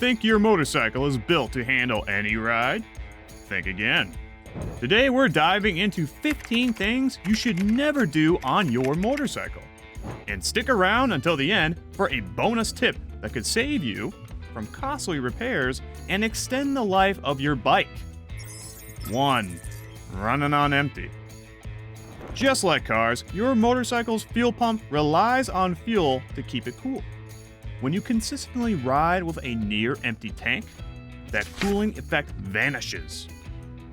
Think your motorcycle is built to handle any ride? Think again. Today we're diving into 15 things you should never do on your motorcycle. And stick around until the end for a bonus tip that could save you from costly repairs and extend the life of your bike. 1. Running on empty. Just like cars, your motorcycle's fuel pump relies on fuel to keep it cool. When you consistently ride with a near-empty tank, that cooling effect vanishes,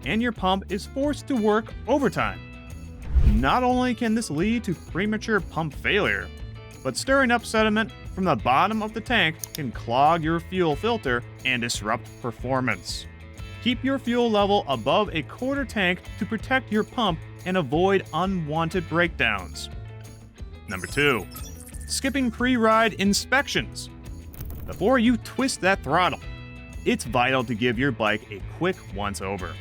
and your pump is forced to work overtime. Not only can this lead to premature pump failure, but stirring up sediment from the bottom of the tank can clog your fuel filter and disrupt performance. Keep your fuel level above a quarter tank to protect your pump and avoid unwanted breakdowns. Number 2. Skipping pre-ride inspections. Before you twist that throttle, it's vital to give your bike a quick once-over.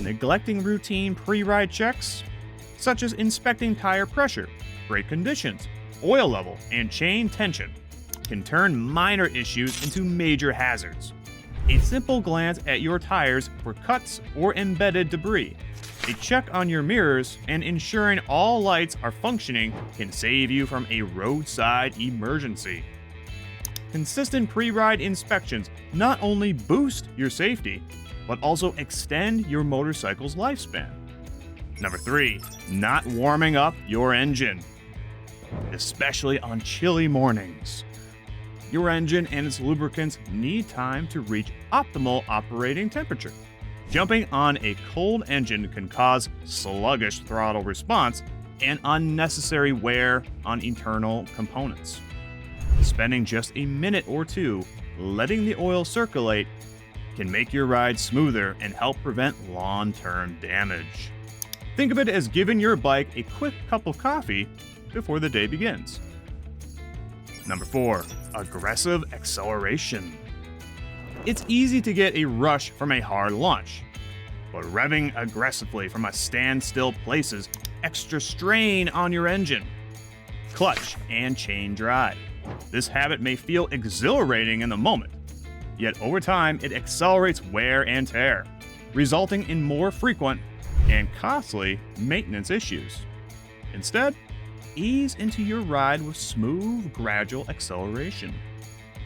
Neglecting routine pre-ride checks, such as inspecting tire pressure, brake conditions, oil level, and chain tension, can turn minor issues into major hazards. A simple glance at your tires for cuts or embedded debris, a check on your mirrors, and ensuring all lights are functioning can save you from a roadside emergency. Consistent pre-ride inspections not only boost your safety, but also extend your motorcycle's lifespan. Number 3. Not warming up your engine, especially on chilly mornings. Your engine and its lubricants need time to reach optimal operating temperature. Jumping on a cold engine can cause sluggish throttle response and unnecessary wear on internal components. Spending just a minute or two letting the oil circulate can make your ride smoother and help prevent long-term damage. Think of it as giving your bike a quick cup of coffee before the day begins. Number 4. Aggressive acceleration. It's easy to get a rush from a hard launch, but revving aggressively from a standstill places extra strain on your engine, clutch, and chain drive. This habit may feel exhilarating in the moment, yet over time it accelerates wear and tear, resulting in more frequent and costly maintenance issues. Instead, ease into your ride with smooth, gradual acceleration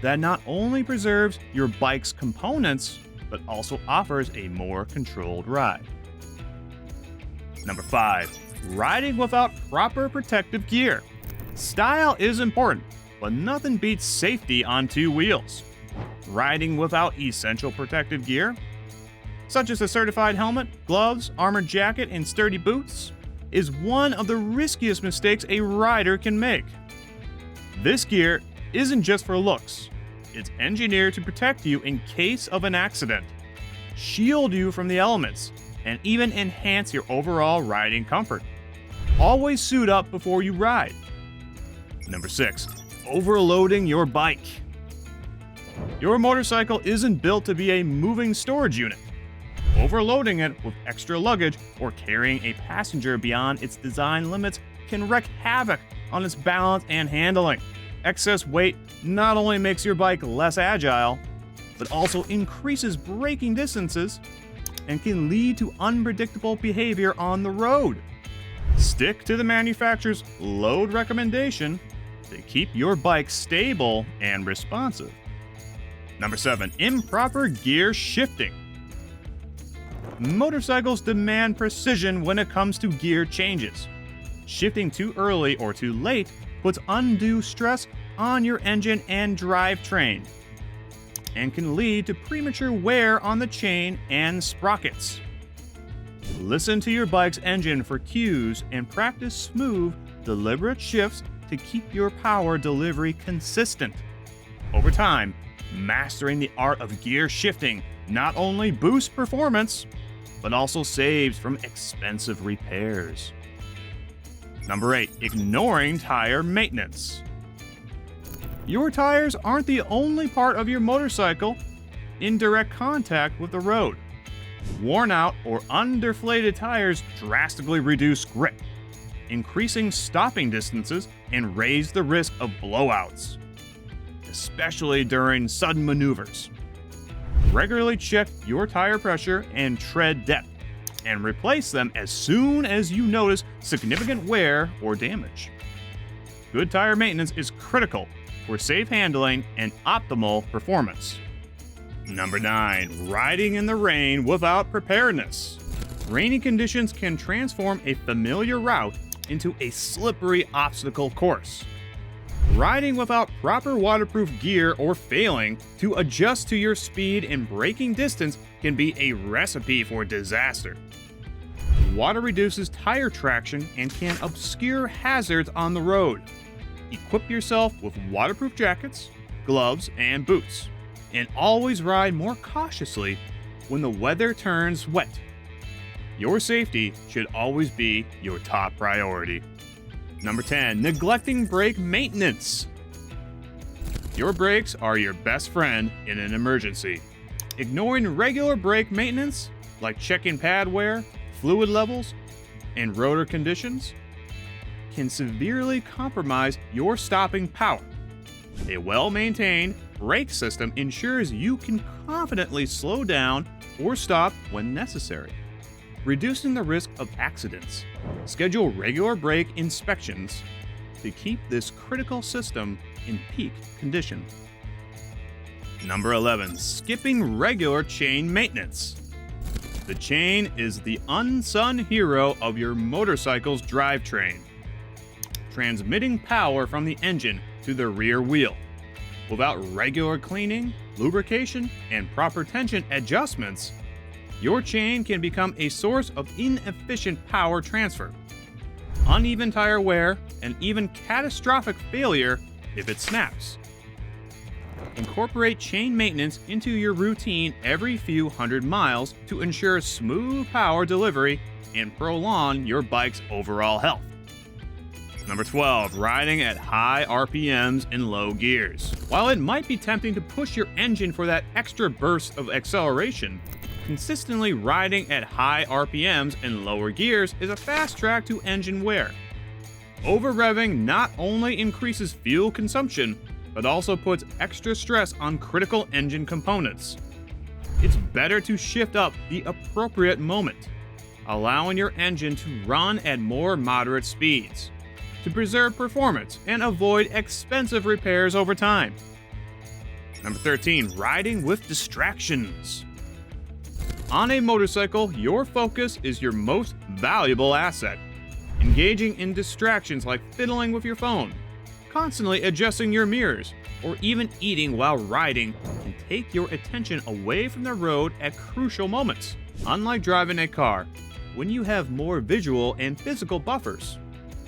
that not only preserves your bike's components, but also offers a more controlled ride. Number 5. Riding without proper protective gear. Style is important, but nothing beats safety on two wheels. Riding without essential protective gear, such as a certified helmet, gloves, armored jacket, and sturdy boots, is one of the riskiest mistakes a rider can make. This gear isn't just for looks. It's engineered to protect you in case of an accident, shield you from the elements, and even enhance your overall riding comfort. Always suit up before you ride. Number 6. Overloading your bike. Your motorcycle isn't built to be a moving storage unit. Overloading it with extra luggage or carrying a passenger beyond its design limits can wreak havoc on its balance and handling. Excess weight not only makes your bike less agile, but also increases braking distances and can lead to unpredictable behavior on the road. Stick to the manufacturer's load recommendation to keep your bike stable and responsive. Number 7. Improper gear shifting. Motorcycles demand precision when it comes to gear changes. Shifting too early or too late puts undue stress on your engine and drivetrain, and can lead to premature wear on the chain and sprockets. Listen to your bike's engine for cues and practice smooth, deliberate shifts to keep your power delivery consistent. Over time, mastering the art of gear shifting not only boosts performance, but also saves from expensive repairs. Number 8. Ignoring tire maintenance. Your tires aren't the only part of your motorcycle in direct contact with the road. Worn out or underflated tires drastically reduce grip, increasing stopping distances and raise the risk of blowouts, especially during sudden maneuvers. Regularly check your tire pressure and tread depth, and replace them as soon as you notice significant wear or damage. Good tire maintenance is critical for safe handling and optimal performance. Number 9. Riding in the rain without preparedness. Rainy conditions can transform a familiar route into a slippery obstacle course. Riding without proper waterproof gear or failing to adjust to your speed and braking distance can be a recipe for disaster. Water reduces tire traction and can obscure hazards on the road. Equip yourself with waterproof jackets, gloves, and boots, and always ride more cautiously when the weather turns wet. Your safety should always be your top priority. Number 10. Neglecting brake maintenance. Your brakes are your best friend in an emergency. Ignoring regular brake maintenance, like checking pad wear, fluid levels, and rotor conditions, can severely compromise your stopping power. A well-maintained brake system ensures you can confidently slow down or stop when necessary, reducing the risk of accidents. Schedule regular brake inspections to keep this critical system in peak condition. Number 11. Skipping regular chain maintenance. The chain is the unsung hero of your motorcycle's drivetrain, transmitting power from the engine to the rear wheel. Without regular cleaning, lubrication, and proper tension adjustments, your chain can become a source of inefficient power transfer, uneven tire wear, and even catastrophic failure if it snaps. Incorporate chain maintenance into your routine every few hundred miles to ensure smooth power delivery and prolong your bike's overall health. Number 12. Riding at high RPMs in low gears. While it might be tempting to push your engine for that extra burst of acceleration, consistently riding at high RPMs in lower gears is a fast track to engine wear. Over-revving not only increases fuel consumption, but also puts extra stress on critical engine components. It's better to shift up the appropriate moment, allowing your engine to run at more moderate speeds, to preserve performance and avoid expensive repairs over time. Number 13. Riding with distractions. On a motorcycle, your focus is your most valuable asset. Engaging in distractions like fiddling with your phone, constantly adjusting your mirrors, or even eating while riding can take your attention away from the road at crucial moments. Unlike driving a car, when you have more visual and physical buffers,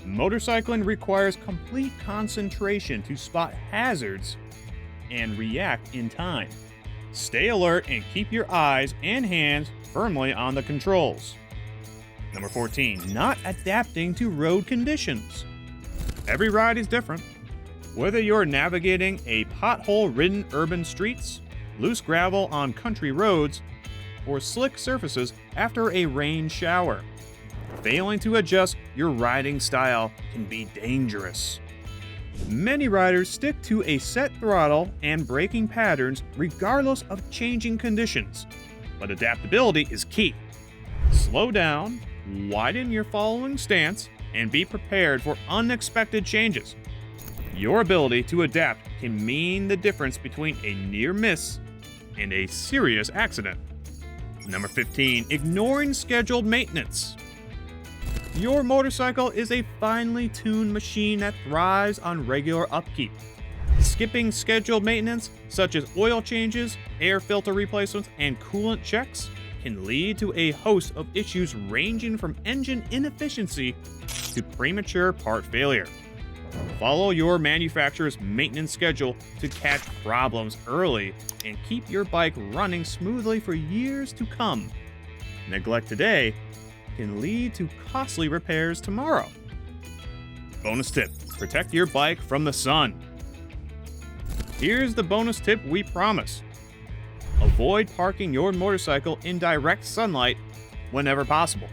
motorcycling requires complete concentration to spot hazards and react in time. Stay alert and keep your eyes and hands firmly on the controls. Number 14. Not adapting to road conditions. Every ride is different. Whether you're navigating a pothole-ridden urban streets, loose gravel on country roads, or slick surfaces after a rain shower, failing to adjust your riding style can be dangerous. Many riders stick to a set throttle and braking patterns regardless of changing conditions, but adaptability is key. Slow down, widen your following stance, and be prepared for unexpected changes. Your ability to adapt can mean the difference between a near miss and a serious accident. Number 15. Ignoring scheduled maintenance. Your motorcycle is a finely tuned machine that thrives on regular upkeep. Skipping scheduled maintenance, such as oil changes, air filter replacements, and coolant checks, can lead to a host of issues ranging from engine inefficiency to premature part failure. Follow your manufacturer's maintenance schedule to catch problems early and keep your bike running smoothly for years to come. Neglect today can lead to costly repairs tomorrow. Bonus tip: protect your bike from the sun. Here's the bonus tip we promise. Avoid parking your motorcycle in direct sunlight whenever possible.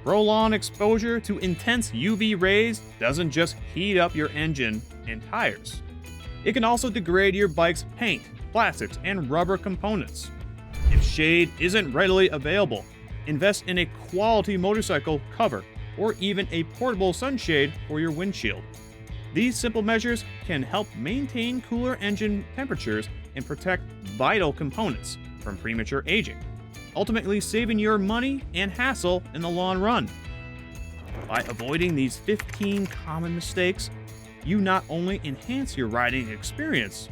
Prolonged exposure to intense UV rays doesn't just heat up your engine and tires. It can also degrade your bike's paint, plastics, and rubber components, If shade isn't readily available, invest in a quality motorcycle cover or even a portable sunshade for your windshield. These simple measures can help maintain cooler engine temperatures and protect vital components from premature aging, ultimately saving your money and hassle in the long run. By avoiding these 15 common mistakes, you not only enhance your riding experience,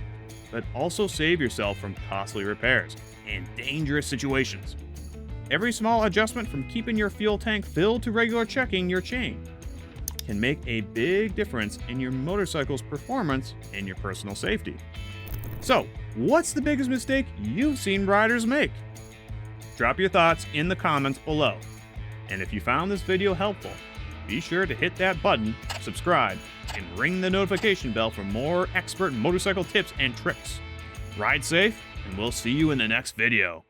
but also save yourself from costly repairs and dangerous situations. Every small adjustment from keeping your fuel tank filled to regular checking your chain can make a big difference in your motorcycle's performance and your personal safety. So, what's the biggest mistake you've seen riders make? Drop your thoughts in the comments below. And if you found this video helpful, be sure to hit that button, subscribe, and ring the notification bell for more expert motorcycle tips and tricks. Ride safe, and we'll see you in the next video.